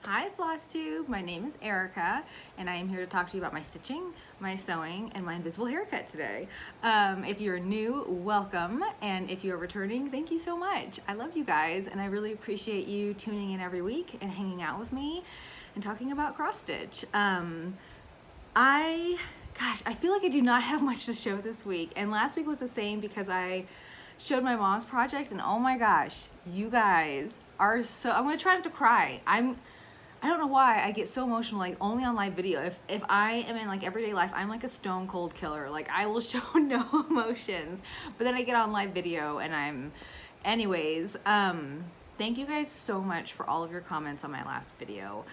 Hi Flosstube, my name is Erica and I am here to talk to you about my stitching, my sewing, and my invisible haircut today. If you're new, welcome, and if you're returning, thank you so much. I love you guys and I really appreciate you tuning in every week and hanging out with me and talking about cross stitch. I feel like I do not have much to show this week, and last week was the same because I showed my mom's project and oh my gosh, you guys are so, I'm gonna try not to cry. I don't know why I get so emotional like only on live video. If I am in like everyday life, I'm like a stone cold killer. Like I will show no emotions, but then I get on live video and anyways, thank you guys so much for all of your comments on my last video.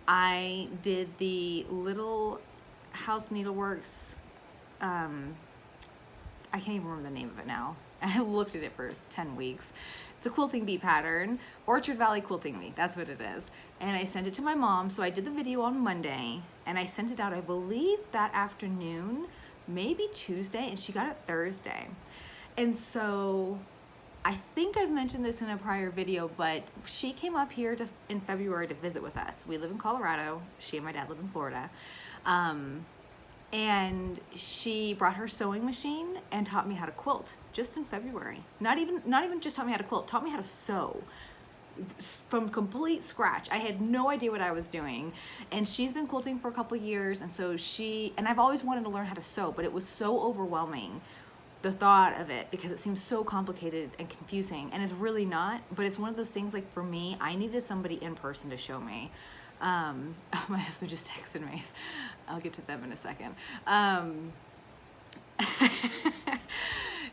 I did the Little House Needleworks, I can't even remember the name of it now. I looked at it for 10 weeks. It's a quilting bee pattern, Orchard Valley Quilting Bee, that's what it is. And I sent it to my mom, so I did the video on Monday, and I sent it out, I believe, that afternoon, maybe Tuesday, and she got it Thursday. And so, I think I've mentioned this in a prior video, but she came up here in February to visit with us. We live in Colorado, she and my dad live in Florida. And she brought her sewing machine and taught me how to quilt just in February. Not even just taught me how to quilt, taught me how to sew from complete scratch. I had no idea what I was doing, and she's been quilting for a couple years, and so I've always wanted to learn how to sew, but it was so overwhelming, the thought of it, because it seems so complicated and confusing, and it's really not, but it's one of those things like for me, I needed somebody in person to show me. My husband just texted me. I'll get to them in a second.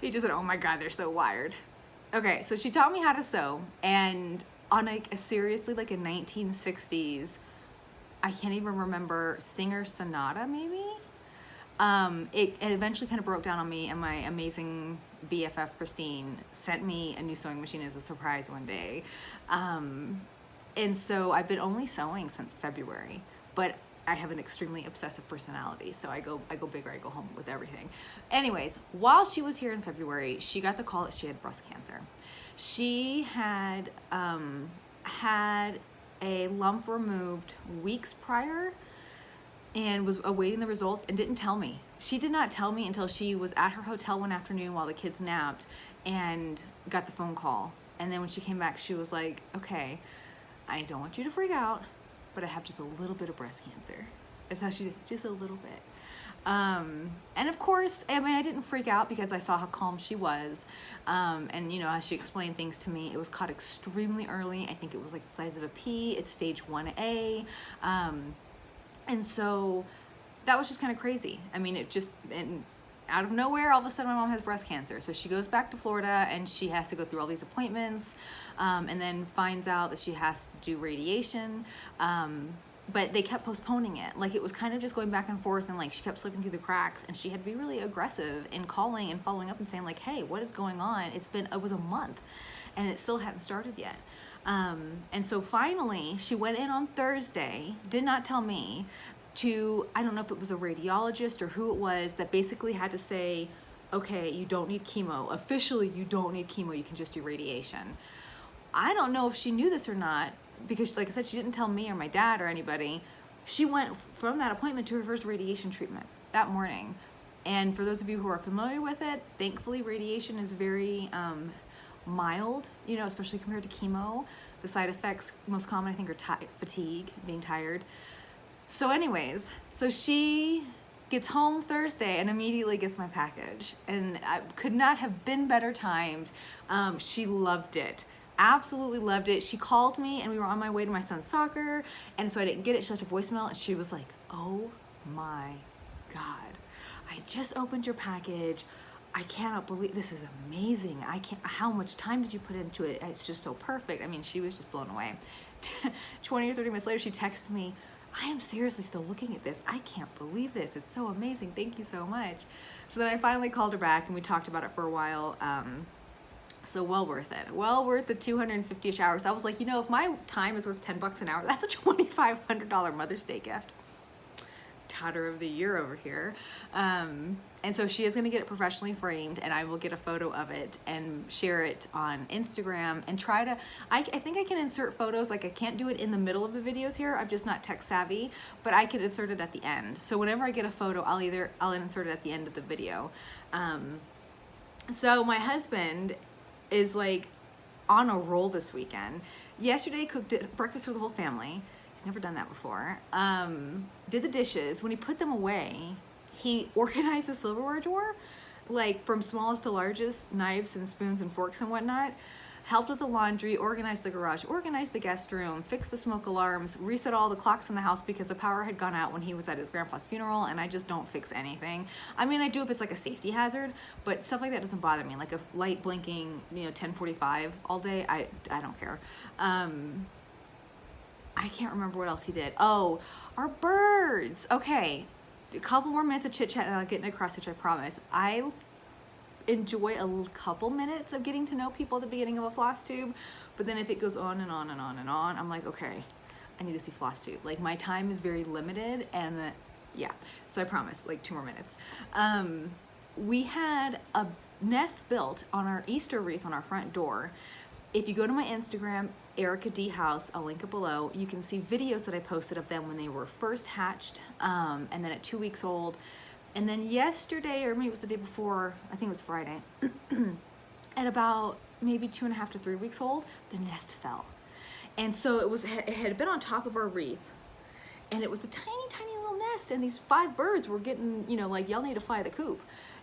He just said, oh my God, they're so wired. Okay, so she taught me how to sew, and on seriously like a 1960s, I can't even remember, singer sonata maybe? It eventually kind of broke down on me, and my amazing BFF Christine sent me a new sewing machine as a surprise one day. And so I've been only sewing since February, but I have an extremely obsessive personality, so I go big or I go home with everything. Anyways, while she was here in February, she got the call that she had breast cancer. She had had a lump removed weeks prior and was awaiting the results and didn't tell me. She did not tell me until she was at her hotel one afternoon while the kids napped and got the phone call. And then when she came back, she was like, okay, I don't want you to freak out, but I have just a little bit of breast cancer. That's how she did, just a little bit. And of course, I mean, I didn't freak out because I saw how calm she was. And you know, as she explained things to me, it was caught extremely early. I think it was like the size of a pea. It's stage 1A. And so that was just kind of crazy. I mean, out of nowhere, all of a sudden my mom has breast cancer. So she goes back to Florida and she has to go through all these appointments, and then finds out that she has to do radiation. But they kept postponing it. Like it was kind of just going back and forth, and like she kept slipping through the cracks, and she had to be really aggressive in calling and following up and saying like, hey, what is going on? It was a month and it still hadn't started yet. And so finally she went in on Thursday, did not tell me, to, I don't know if it was a radiologist or who it was, that basically had to say, okay, you don't need chemo. Officially, you don't need chemo. You can just do radiation. I don't know if she knew this or not, because like I said, she didn't tell me or my dad or anybody. She went from that appointment to her first radiation treatment that morning. And for those of you who are familiar with it, thankfully radiation is very mild, you know, especially compared to chemo. The side effects, most common I think, are fatigue, being tired. So anyways, so she gets home Thursday and immediately gets my package, and I could not have been better timed. She loved it, absolutely loved it. She called me and we were on my way to my son's soccer, and so I didn't get it. She left a voicemail and she was like, oh my God, I just opened your package. I cannot believe, this is amazing. How much time did you put into it? It's just so perfect. I mean, she was just blown away. 20 or 30 minutes later, she texted me, I am seriously still looking at this. I can't believe this. It's so amazing. Thank you so much. So then I finally called her back and we talked about it for a while. So well worth it. Well worth the 250-ish hours. I was like, you know, if my time is worth $10 an hour, that's a $2,500 Mother's Day gift. Daughter of the Year over here. And so she is going to get it professionally framed, and I will get a photo of it and share it on Instagram and try to, I think I can insert photos. Like I can't do it in the middle of the videos here. I'm just not tech savvy, but I can insert it at the end. So whenever I get a photo, I'll insert it at the end of the video. So my husband is like on a roll this weekend. Yesterday cooked breakfast for the whole family. He's never done that before. Did the dishes. When he put them away, he organized the silverware drawer, like from smallest to largest, knives and spoons and forks and whatnot. Helped with the laundry, organized the garage, organized the guest room, fixed the smoke alarms, reset all the clocks in the house because the power had gone out when he was at his grandpa's funeral, and I just don't fix anything. I mean, I do if it's like a safety hazard, but stuff like that doesn't bother me. Like a light blinking, 10:45 all day, I don't care. I can't remember what else he did. Oh, our birds. Okay, a couple more minutes of chit chat and I'll get into cross stitch, I promise. I enjoy a couple minutes of getting to know people at the beginning of a floss tube, but then if it goes on and on and on and on, I'm like, okay, I need to see floss tube. Like my time is very limited, and yeah, so I promise, like 2 more minutes. We had a nest built on our Easter wreath on our front door. If you go to my Instagram, Erica D House, I'll link it below, you can see videos that I posted of them when they were first hatched, and then at 2 weeks old. And then yesterday, or maybe it was the day before, I think it was Friday, at about maybe 2.5 to 3 weeks old, the nest fell. And so it had been on top of our wreath, and it was a tiny, tiny little nest, and these 5 birds were getting, like, y'all need to fly the coop.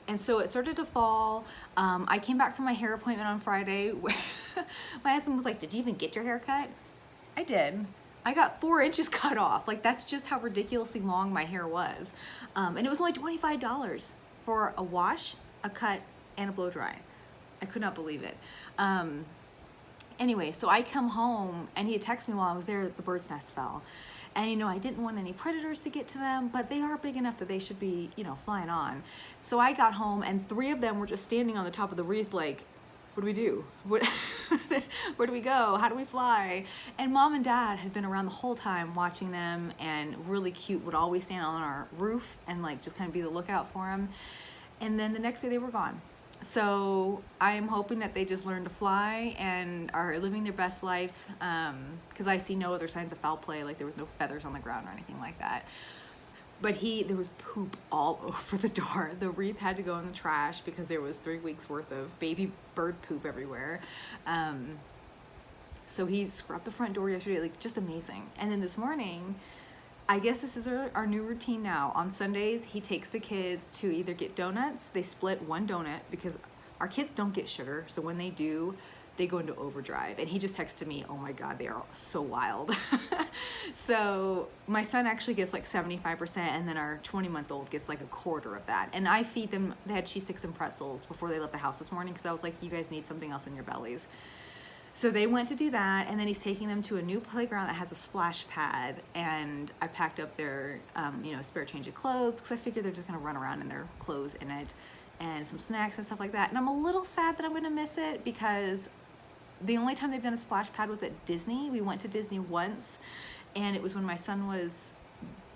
And so it started to fall. I came back from my hair appointment on Friday, where my husband was like, did you even get your hair cut? I did. I got 4 inches cut off. Like, that's just how ridiculously long my hair was. And it was only $25 for a wash, a cut, and a blow dry. I could not believe it. Anyway, so I come home, and he had texted me while I was there, the bird's nest fell. And, I didn't want any predators to get to them, but they are big enough that they should be, flying on. So I got home, and 3 of them were just standing on the top of the wreath like, what do we do? Where do we go? How do we fly? And Mom and Dad had been around the whole time watching them, and really cute, would always stand on our roof and like just kind of be the lookout for them. And then the next day they were gone. So I am hoping that they just learn to fly and are living their best life, because I see no other signs of foul play, like there was no feathers on the ground or anything like that. But there was poop all over the door. The wreath had to go in the trash because there was 3 weeks worth of baby bird poop everywhere. So he scrubbed the front door yesterday, like just amazing. And then this morning, I guess this is our new routine now. On Sundays, he takes the kids to either get donuts. They split 1 donut because our kids don't get sugar. So when they do, they go into overdrive. And he just texted me, oh my God, they are so wild. So my son actually gets like 75%, and then our 20-month-old gets like 1/4 of that. And I feed them, they had cheese sticks and pretzels before they left the house this morning, because I was like, you guys need something else in your bellies. So they went to do that, and then he's taking them to a new playground that has a splash pad, and I packed up their, spare change of clothes, because I figured they're just gonna run around in their clothes in it, and some snacks and stuff like that. And I'm a little sad that I'm gonna miss it, because the only time they've done a splash pad was at Disney. We went to Disney once, and it was when my son was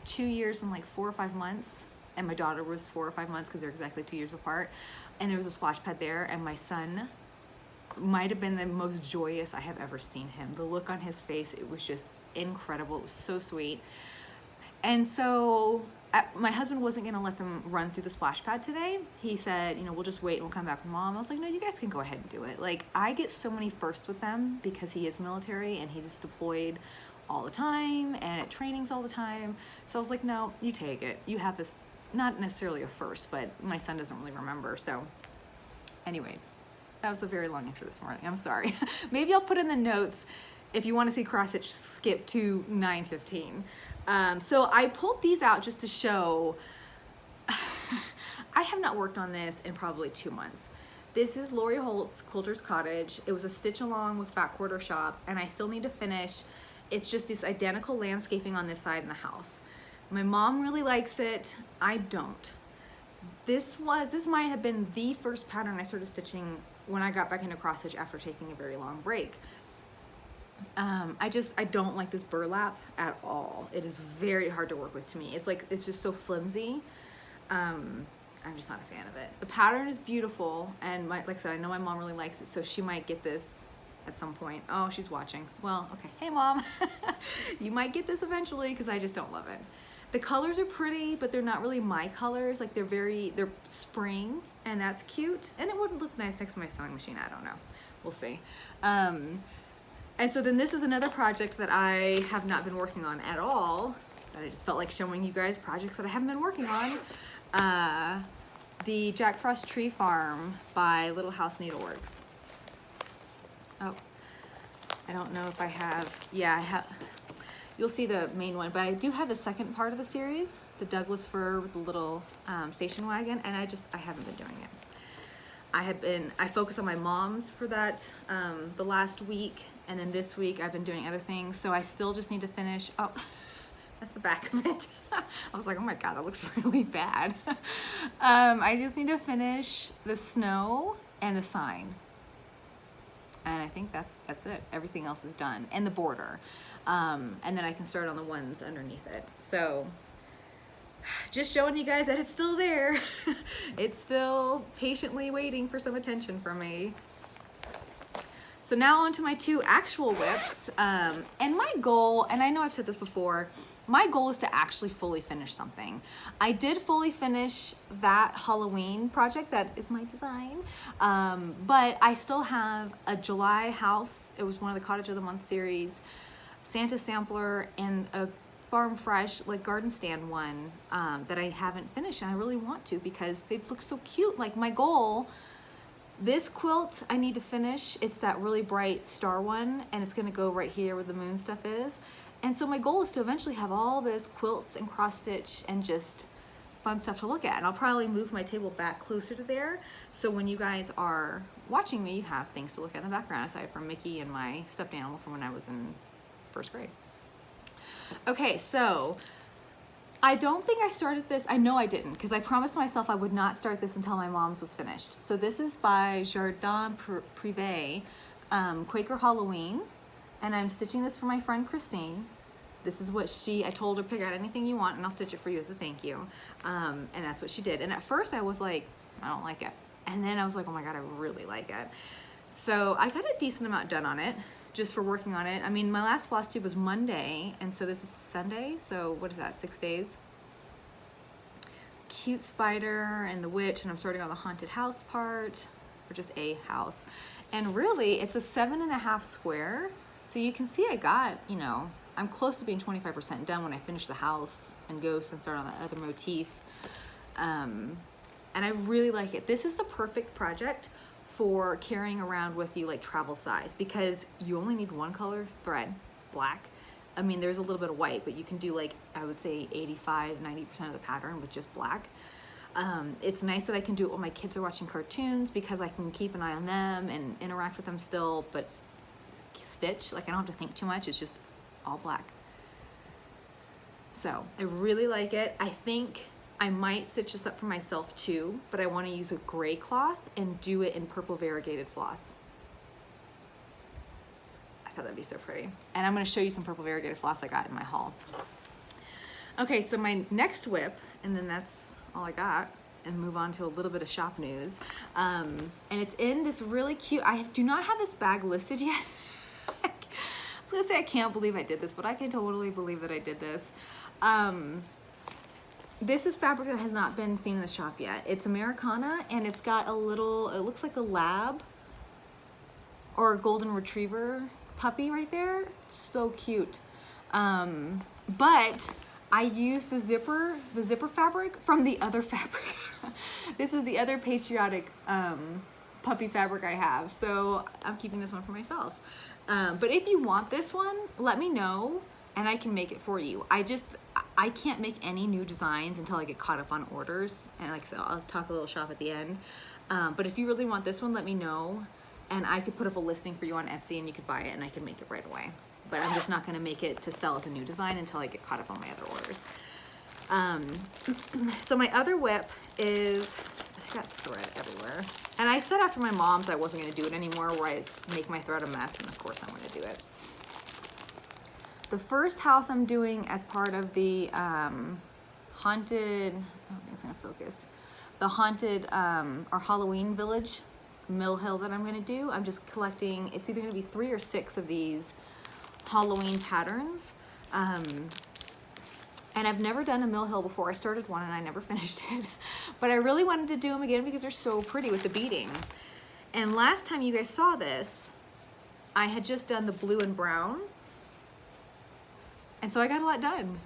2 years and like 4 or 5 months, and my daughter was 4 or 5 months, because they're exactly 2 years apart. And there was a splash pad there, and my son might have been the most joyous I have ever seen him. The look on his face, it was just incredible. It was so sweet. And so my husband wasn't gonna let them run through the splash pad today. He said, we'll just wait and we'll come back with Mom. I was like, no, you guys can go ahead and do it. Like, I get so many firsts with them because he is military and he just deployed all the time and at trainings all the time. So I was like, no, you take it. You have this, not necessarily a first, but my son doesn't really remember. So anyways, that was a very long intro this morning. I'm sorry. Maybe I'll put in the notes if you want to see cross stitch, skip to 9:15. So I pulled these out just to show, I have not worked on this in probably 2 months. This is Lori Holt's Quilter's Cottage. It was a stitch along with Fat Quarter Shop, and I still need to finish. It's just this identical landscaping on this side in the house. My mom really likes it. I don't. This might have been the first pattern I started stitching when I got back into cross stitch after taking a very long break. I don't like this burlap at all. It is very hard to work with to me. It's like, it's just so flimsy. I'm just not a fan of it. The pattern is beautiful, and like I said, I know my mom really likes it, so she might get this at some point. Oh, she's watching. Well, okay. Hey, Mom. You might get this eventually, because I just don't love it. The colors are pretty, but they're not really my colors. Like, they're spring, and that's cute. And it wouldn't look nice next to my sewing machine. I don't know. We'll see. And so then this is another project that I have not been working on at all, that I just felt like showing you guys projects that I haven't been working on. The Jack Frost Tree Farm by Little House Needleworks. Oh, I don't know if I have, yeah, I have, you'll see the main one, but I do have the second part of the series, the Douglas fir with the little station wagon, and I haven't been doing it. I focused on my mom's for that the last week, and then this week I've been doing other things, so I still just need to finish. Oh, that's the back of it. I was like, oh my God, that looks really bad. I just need to finish the snow and the sign. And I think that's it. Everything else is done, and the border. And then I can start on the ones underneath it. So just showing you guys that it's still there. It's still patiently waiting for some attention from me. So now on to my 2 actual whips. And my goal, and I know I've said this before, my goal is to actually fully finish something. I did fully finish that Halloween project, that is my design. But I still have a July house. It was one of the Cottage of the Month series, Santa sampler, and a Farm Fresh like garden stand one that I haven't finished, and I really want to, because they look so cute. Like, my goal, this quilt I need to finish. It's that really bright star one, and it's gonna go right here where the moon stuff is. And so my goal is to eventually have all this quilts and cross stitch and just fun stuff to look at. And I'll probably move my table back closer to there, so when you guys are watching me, you have things to look at in the background, aside from Mickey and my stuffed animal from when I was in 1st grade. Okay, so I don't think I started this. I know I didn't, because I promised myself I would not start this until my mom's was finished. So this is by Jardin Privé, Quaker Halloween, and I'm stitching this for my friend Christine. This is what I told her, pick out anything you want and I'll stitch it for you as a thank you. And that's what she did. And at first I was like, I don't like it. And then I was like, oh my God, I really like it. So I got a decent amount done on it, just for working on it. I mean, my last floss tube was Monday, and so this is Sunday, so what is that, 6 days? Cute spider and the witch, and I'm starting on the haunted house part, or just a house. And really, it's a 7.5 square, so you can see I got, you know, I'm close to being 25% done when I finish the house and ghost and start on the other motif. And I really like it. This is the perfect project for carrying around with you, like travel size, because you only need one color thread, black. I mean, there's a little bit of white, but you can do, like, I would say 85–90% of the pattern with just black. It's nice that I can do it while my kids are watching cartoons, because I can keep an eye on them and interact with them still, but stitch, like, I don't have to think too much. It's just all black. So I really like it. I think I might stitch this up for myself too, but I want to use a gray cloth and do it in purple variegated floss. I thought that'd be so pretty. And I'm going to show you some purple variegated floss I got in my haul. Okay, so my next whip, and then that's all I got, and move on to a little bit of shop news. And it's in this really cute, I do not have this bag listed yet. I was gonna say I can't believe I did this, but I can totally believe that I did this. This is fabric that has not been seen in the shop yet. It's Americana, and it's got a little, it looks like a lab or a golden retriever puppy right there. So cute. But I used the zipper fabric from the other fabric. This is the other patriotic puppy fabric I have, so I'm keeping this one for myself. But if you want this one, let me know and I can make it for you. I can't make any new designs until I get caught up on orders, and like I said, I'll talk a little shop at the end. But if you really want this one, let me know, and I could put up a listing for you on Etsy and you could buy it and I can make it right away. But I'm just not gonna make it to sell as a new design until I get caught up on my other orders. So my other whip is, I got thread everywhere. And I said after my mom's I wasn't gonna do it anymore, where I make my thread a mess, and of course I'm gonna do it. The first house I'm doing as part of the haunted, I don't think it's gonna focus, the haunted or Halloween village, Mill Hill, that I'm gonna do. I'm just collecting, it's either gonna be 3 or 6 of these Halloween patterns. And I've never done a Mill Hill before. I started one and I never finished it. But I really wanted to do them again because they're so pretty with the beading. And last time you guys saw this, I had just done the blue and brown. And so I got a lot done.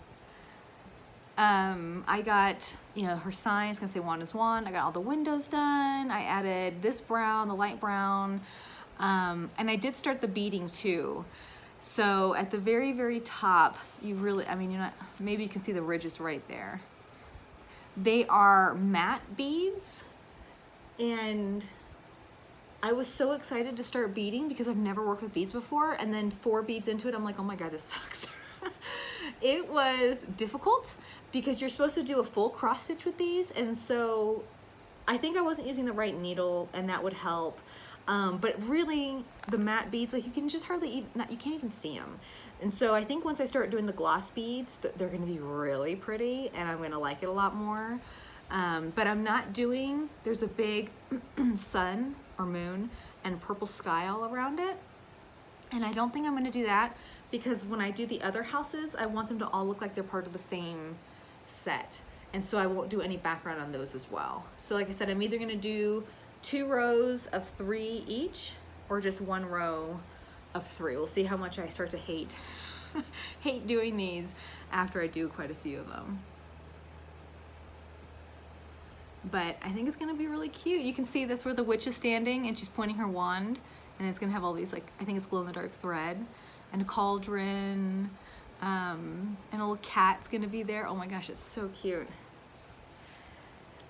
I got, you know, her sign, it's gonna say Wanda's Wand. I got all the windows done. I added this brown, the light brown. And I did start the beading too. So at the very, very top, you really, I mean, you're not, maybe you can see the ridges right there. They are matte beads, and I was so excited to start beading because I've never worked with beads before, and then 4 beads into it, I'm like, oh my God, this sucks. It was difficult because you're supposed to do a full cross stitch with these, and so I think I wasn't using the right needle, and that would help. But really, the matte beads, like you can just hardly even, you can't even see them. And so I think once I start doing the gloss beads, they're gonna be really pretty and I'm gonna like it a lot more. But I'm not doing, there's a big sun or moon and purple sky all around it. And I don't think I'm gonna do that because when I do the other houses, I want them to all look like they're part of the same set. And so I won't do any background on those as well. So like I said, I'm either gonna do 2 rows of 3 each or just 1 row of 3. We'll see how much I start to hate hate doing these after I do quite a few of them. But I think it's gonna be really cute. You can see that's where the witch is standing and she's pointing her wand, and it's gonna have all these, like, I think it's glow in the dark thread and a cauldron, and a little cat's gonna be there. Oh my gosh, it's so cute.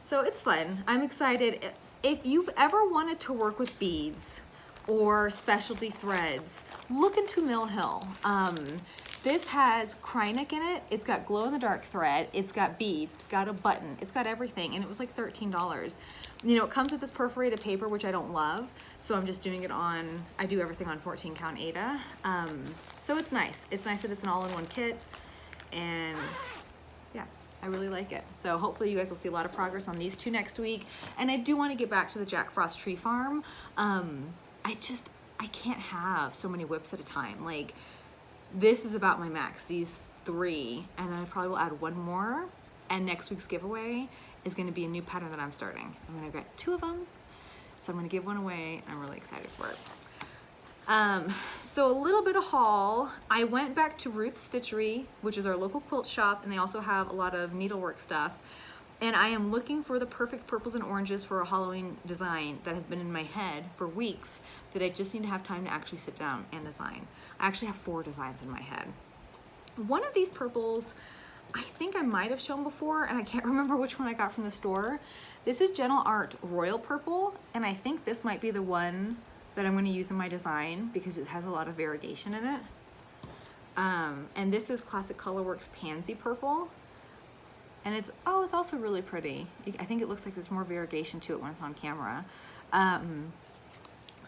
So it's fun. I'm excited. If you've ever wanted to work with beads or specialty threads, look into Mill Hill. This has Krynic in it. It's got glow in the dark thread. It's got beads. It's got a button. It's got everything. And it was like $13. You know, it comes with this perforated paper, which I don't love. So I'm just doing it on, I do everything on 14 count Aida. So it's nice. It's nice that it's an all-in-one kit. And yeah, I really like it. So hopefully you guys will see a lot of progress on these 2 next week. And I do want to get back to the Jack Frost Tree Farm. I can't have so many whips at a time. Like, this is about my max, these 3, and then I probably will add 1 more. And next week's giveaway is going to be a new pattern that I'm starting. I'm going to get 2 of them, so I'm going to give 1 away. I'm really excited for it. So a little bit of haul. I went back to Ruth's Stitchery, which is our local quilt shop, and they also have a lot of needlework stuff. And I am looking for the perfect purples and oranges for a Halloween design that has been in my head for weeks that I just need to have time to actually sit down and design. I actually have 4 designs in my head. One of these purples, I think I might have shown before, and I can't remember which one I got from the store. This is Gentle Art Royal Purple, and I think this might be the one that I'm going to use in my design because it has a lot of variegation in it. And this is Classic Colorworks Pansy Purple. And it's also really pretty. I think it looks like there's more variegation to it when it's on camera.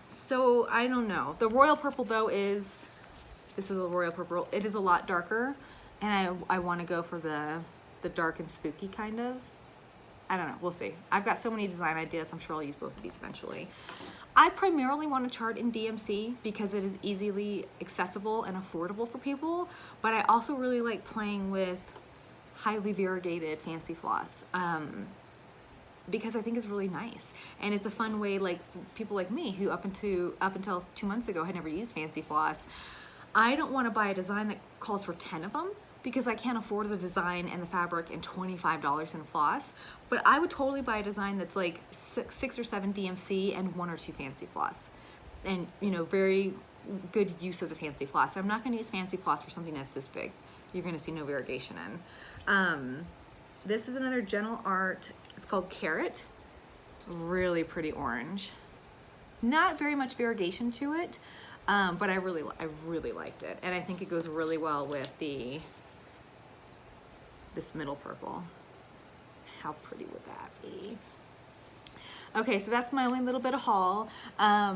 So I don't know. The royal purple though this is a royal purple. It is a lot darker, and I want to go for the dark and spooky kind of. I don't know, we'll see. I've got so many design ideas. I'm sure I'll use both of these eventually. I primarily want to chart in DMC because it is easily accessible and affordable for people, but I also really like playing with highly variegated fancy floss because I think it's really nice, and it's a fun way, like people like me who up until 2 months ago had never used fancy floss. I don't want to buy a design that calls for 10 of them because I can't afford the design and the fabric and $25 in floss, but I would totally buy a design that's like 6 or 7 DMC and 1 or 2 fancy floss, and you know, very good use of the fancy floss. I'm not going to use fancy floss for something that's this big. You're going to see no variegation in. This is another Gentle Art. It's called Carrot. Really pretty orange. Not very much variegation to it, but I really liked it, and I think it goes really well with this middle purple. How pretty would that be? Okay, so that's my only little bit of haul. I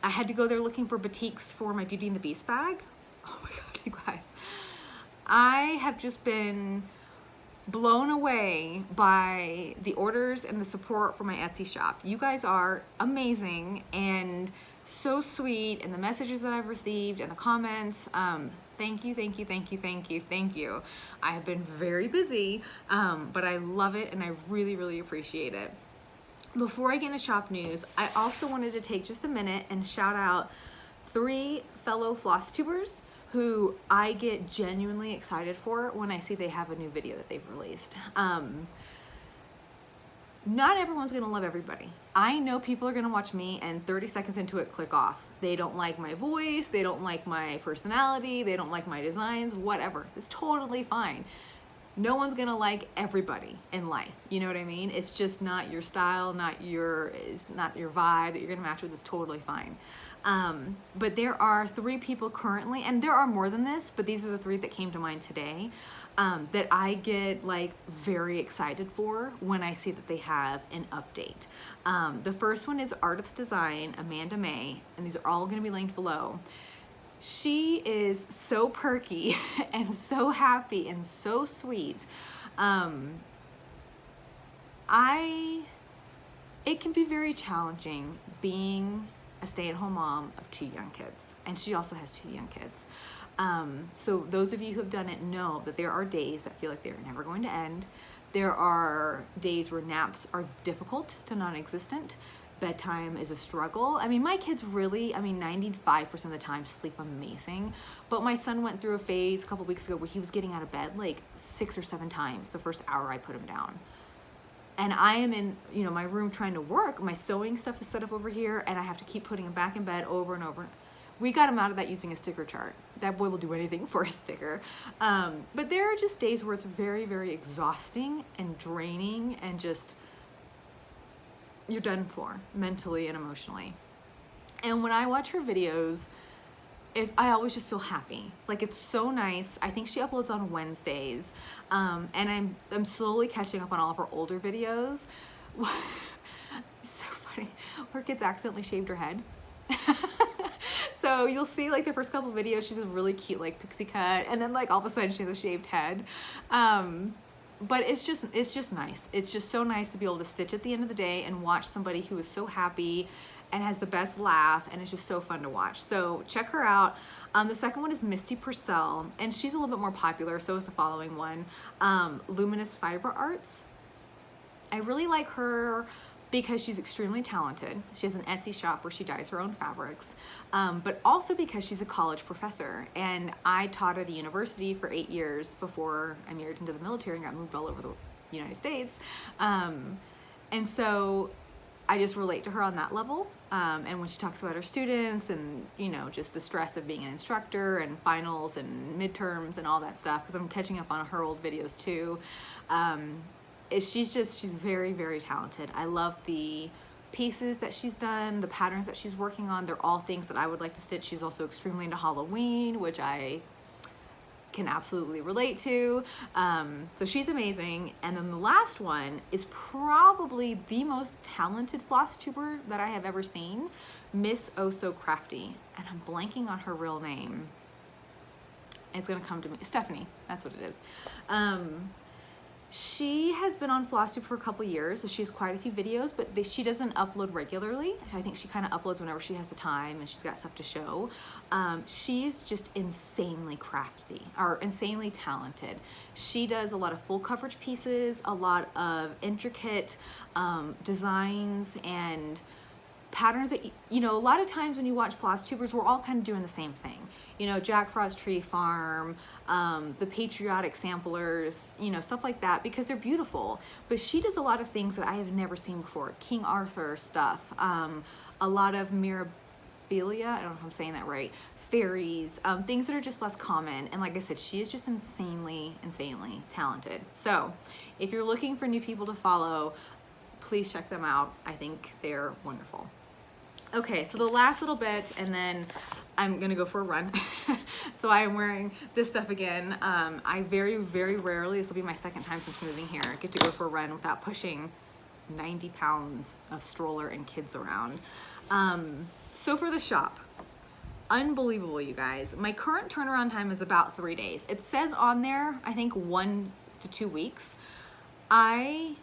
had to go there looking for batiks for my Beauty and the Beast bag. Oh my god, you guys. I have just been blown away by the orders and the support for my Etsy shop. You guys are amazing and so sweet, and the messages that I've received and the comments. Thank you, thank you, thank you, thank you, thank you. I have been very busy, but I love it and I really, really appreciate it. Before I get into shop news, I also wanted to take just a minute and shout out 3 fellow Flosstubers who I get genuinely excited for when I see they have a new video that they've released. Not everyone's gonna love everybody. I know people are gonna watch me and 30 seconds into it click off. They don't like my voice, they don't like my personality, they don't like my designs, whatever. It's totally fine. No one's gonna like everybody in life. You know what I mean? It's just not your style, it's not your vibe that you're gonna match with. It's totally fine. But there are 3 people currently, and there are more than this, but these are the 3 that came to mind today, that I get like very excited for when I see that they have an update. The first one is Artist Design, Amanda May, and these are all gonna be linked below. She is so perky and so happy and so sweet. It can be very challenging being a stay-at-home mom of 2 young kids, and she also has 2 young kids. So those of you who have done it know that there are days that feel like they're never going to end. There are days where naps are difficult to non-existent. Bedtime is a struggle. I mean, my kids really, 95% of the time sleep amazing, but my son went through a phase a couple weeks ago where he was getting out of bed like 6 or 7 times the first hour I put him down. And I am in, my room trying to work. My sewing stuff is set up over here, and I have to keep putting him back in bed over and over. We got him out of that using a sticker chart. That boy will do anything for a sticker. But there are just days where it's very, very exhausting and draining, and just, you're done for mentally and emotionally. And when I watch her videos, I always just feel happy. Like, it's so nice. I think she uploads on Wednesdays, and I'm slowly catching up on all of her older videos. It's so funny. Her kids accidentally shaved her head. So you'll see like the first couple videos, she's a really cute like pixie cut, and then like all of a sudden she has a shaved head. But it's just nice. It's just so nice to be able to stitch at the end of the day and watch somebody who is so happy and has the best laugh, and it's just so fun to watch. So check her out. The second one is Misty Purcell, and she's a little bit more popular, so is the following one, Luminous Fiber Arts. I really like her because she's extremely talented. She has an Etsy shop where she dyes her own fabrics, but also because she's a college professor. And I taught at a university for 8 years before I married into the military and got moved all over the United States. And so I just relate to her on that level. And when she talks about her students and, just the stress of being an instructor and finals and midterms and all that stuff, because I'm catching up on her old videos too. She's very, very talented. I love the pieces that she's done, the patterns that she's working on. They're all things that I would like to stitch. She's also extremely into Halloween, which I can absolutely relate to. So she's amazing. And then the last one is probably the most talented floss tuber that I have ever seen, Miss Oh So Crafty. And I'm blanking on her real name. It's gonna come to me. Stephanie, that's what it is. She has been on Flosstube for a couple years, so she has quite a few videos, but she doesn't upload regularly. I think she kind of uploads whenever she has the time and she's got stuff to show. She's just insanely crafty, or insanely talented. She does a lot of full coverage pieces, a lot of intricate designs and patterns that, a lot of times when you watch floss tubers, we're all kind of doing the same thing. Jack Frost Tree Farm, the patriotic samplers, stuff like that, because they're beautiful. But she does a lot of things that I have never seen before. King Arthur stuff, a lot of mirabilia, I don't know if I'm saying that right, fairies, things that are just less common. And like I said, she is just insanely, insanely talented. So if you're looking for new people to follow, please check them out. I think they're wonderful. Okay, so the last little bit, and then I'm gonna go for a run. So I am wearing this stuff again. I very, very rarely, this will be my second time since moving here, get to go for a run without pushing 90 pounds of stroller and kids around. So for the shop, unbelievable, you guys. My current turnaround time is about 3 days. It says on there, I think 1 to 2 weeks. I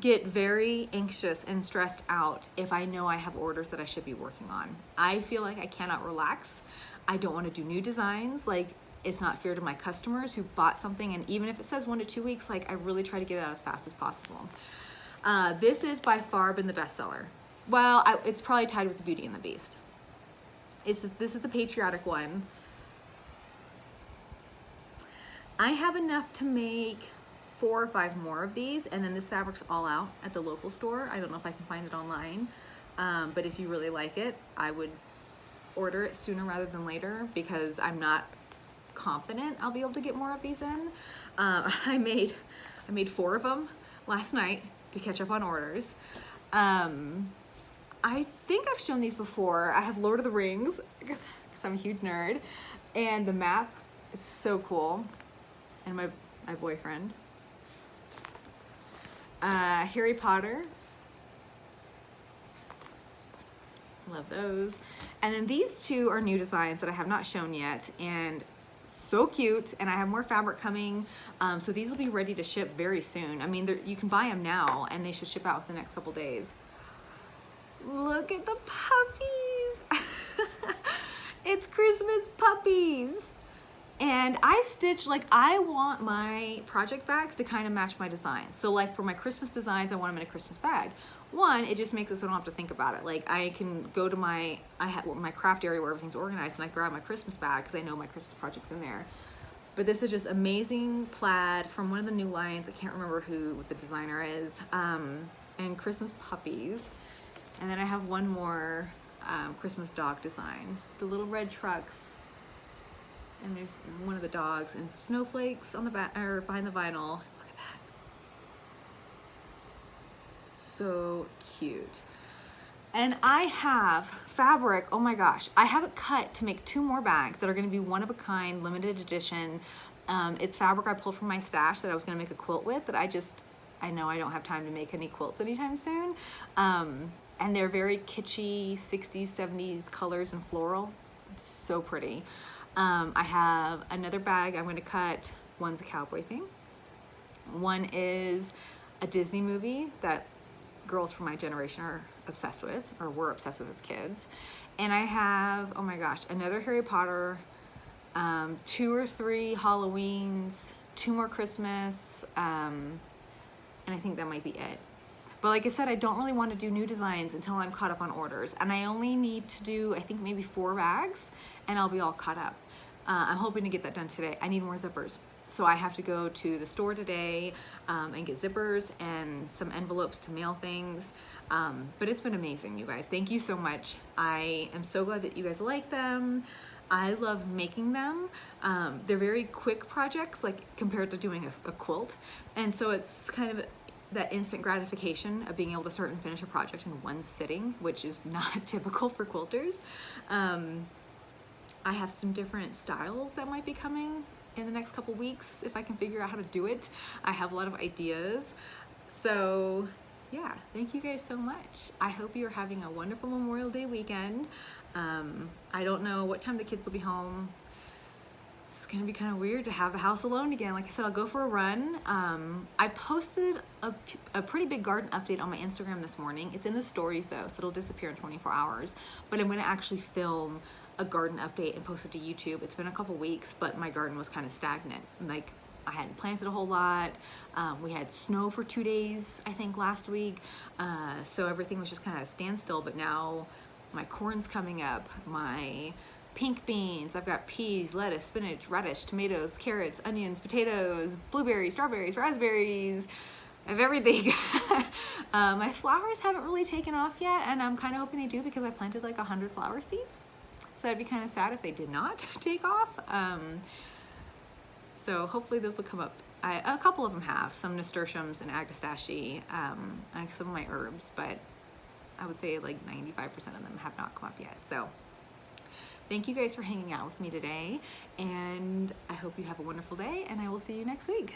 get very anxious and stressed out if I know I have orders that I should be working on. I feel like I cannot relax. I don't want to do new designs. Like, it's not fair to my customers who bought something, and even if it says 1 to 2 weeks, like, I really try to get it out as fast as possible. This is by far been the bestseller. Well, it's probably tied with the Beauty and the Beast. This is the patriotic one. I have enough to make 4 or 5 more of these, and then this fabric's all out at the local store. I don't know if I can find it online, but if you really like it, I would order it sooner rather than later, because I'm not confident I'll be able to get more of these in. I made 4 of them last night to catch up on orders. I think I've shown these before. I have Lord of the Rings, because I'm a huge nerd, and the map. It's so cool. And my boyfriend. Harry Potter. Love those. And then these 2 are new designs that I have not shown yet, and so cute. And I have more fabric coming, so these will be ready to ship very soon. I mean, you can buy them now, and they should ship out within the next couple days. Look at the puppies. It's Christmas puppies. And I stitch, like, I want my project bags to kind of match my designs. So like for my Christmas designs, I want them in a Christmas bag. One, it just makes it so I don't have to think about it. Like, I can go to my craft area where everything's organized, and I grab my Christmas bag because I know my Christmas project's in there. But this is just amazing plaid from one of the new lines. I can't remember who the designer is. And Christmas puppies. And then I have one more Christmas dog design. The little red trucks. And there's one of the dogs, and snowflakes on the back, or behind the vinyl. Look at that. So cute. And I have fabric, oh my gosh, I have it cut to make 2 more bags that are gonna be one of a kind, limited edition. It's fabric I pulled from my stash that I was gonna make a quilt with, that I know I don't have time to make any quilts anytime soon. And they're very kitschy, 60s, 70s colors and floral. It's so pretty. I have another bag I'm going to cut. One's a cowboy theme. One is a Disney movie that girls from my generation are obsessed with, or were obsessed with as kids. And I have, oh my gosh, another Harry Potter, 2 or 3 Halloweens, 2 more Christmas, and I think that might be it. But like I said, I don't really want to do new designs until I'm caught up on orders. And I only need to do, I think, maybe 4 bags, and I'll be all caught up. I'm hoping to get that done today. I need more zippers. So I have to go to the store today and get zippers and some envelopes to mail things. But it's been amazing, you guys. Thank you so much. I am so glad that you guys like them. I love making them. They're very quick projects, like compared to doing a quilt. And so it's kind of that instant gratification of being able to start and finish a project in one sitting, which is not typical for quilters. I have some different styles that might be coming in the next couple weeks if I can figure out how to do it. I have a lot of ideas. So yeah, thank you guys so much. I hope you're having a wonderful Memorial Day weekend. I don't know what time the kids will be home. It's gonna be kind of weird to have the house alone again. Like I said, I'll go for a run. I posted a pretty big garden update on my Instagram this morning. It's in the stories though, so it'll disappear in 24 hours. But I'm gonna actually film a garden update and post it to YouTube. It's been a couple weeks, but my garden was kind of stagnant. Like, I hadn't planted a whole lot. We had snow for 2 days, I think, last week. So everything was just kind of a standstill, but now my corn's coming up, my pink beans, I've got peas, lettuce, spinach, radish, tomatoes, carrots, onions, potatoes, blueberries, strawberries, raspberries. I have everything. My flowers haven't really taken off yet, and I'm kind of hoping they do because I planted like 100 flower seeds. So that'd be kind of sad if they did not take off. So hopefully those will come up. A couple of them have, some nasturtiums and agastache, and some of my herbs, but I would say like 95% of them have not come up yet. So thank you guys for hanging out with me today, and I hope you have a wonderful day, and I will see you next week.